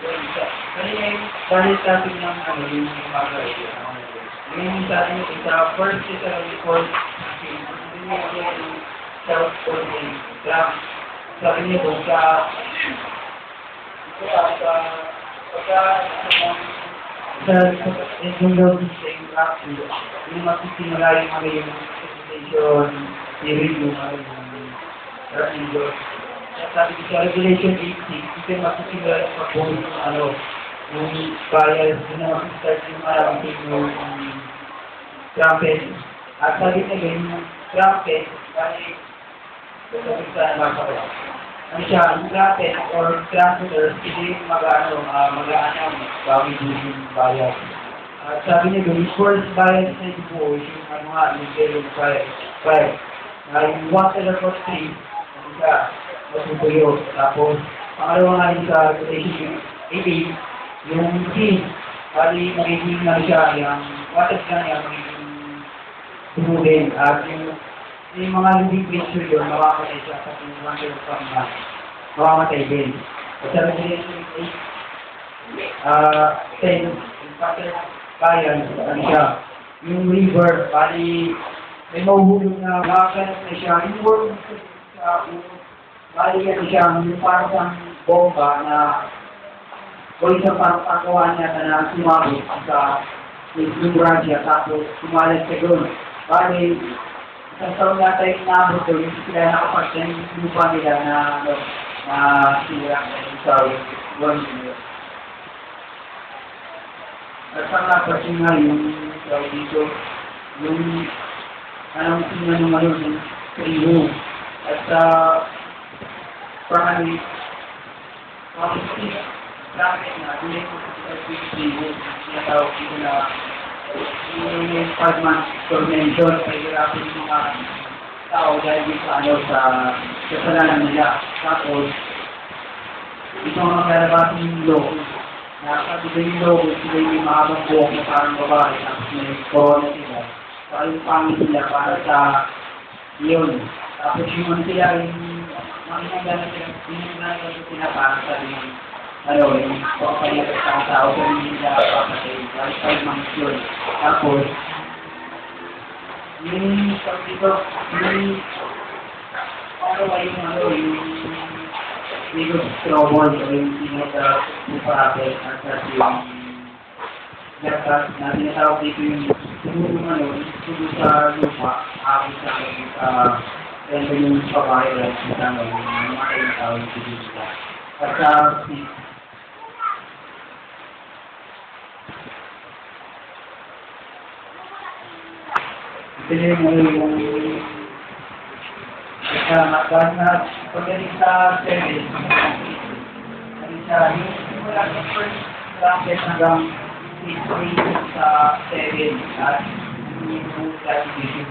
Yun, kanina yung dahil sa atin ng ano, yung bagay, yung sa atin sa first is a report, hindi niya yung self-reporting, sabi niya doon yung doon sa interaction, yung magsisimula yung ano yung presentation, i-review yung doon. Sabi ko sa Regulation 18, ito yung magsisimula yung pag-vote ng ano, yung bias, yung mag-start yung maraming yung trumpet. At sabi niya yun, yung trumpet, kasi sabi ko sa nakakapit. Ano siya, yung trumpet or trumpeter, hindi yung mag-ano, bagay yung bias. At sabi niya doon, yung first bias na ito po, yung ano nga, yung zero bias. Yung 1/3, ano siya, matutuyo. Tapos, pangalawa nga yung sa Regulation 18, yung C, bali magiging na siya, yung water lang yan, magiging tumulin. At yung mga living creature yun, makamatay siya sa pinagwonder from na makamatay din. At sa Regulation 10, yung water bayan, ano siya, yung river, bali may mahuhulog na makakanap na siya. Yung word sa bali yan siya, yung parang isang bomba na o isang parang pagkawa niya na sumabot sa lumura siya, tapos sumalit ka doon. Bali, isang taon yata yung naabot doon, yung sila nakapagsa yung lupa nila na sila sa world. At sa lapas yung nga yung dito, yung anong sinanong ngayon, yung tribo. At sa primary policy namin na hindi ko sa tribo, sinatawag dito na yung 5 months tormention, pahirapin yung mga tao dahil sa kasalanan nila. Tapos, ito ang maglalabas yung logo. Nakakabigay yung logo, sila yung mahabang buhok na parang babae, tapos may corona sila. Saka yung pangit nila para sa yun. Tapos yung ano sila, yung mga ginagawa sila para sa yung pagpapayagat sa tao, pero hindi nila papatay. Dahil 5 months yun. Tapos, yung dito, yung yung Legal Trouble, yung pinag-upapit at yung gatas na tinatawag dito yung siguro sa lupa, abot sa yung babae at yung mga tinatawag dito. At sa ito yung pagdating sa service, yung simula sa first bracket hanggang 3 sa 7 at yung graduation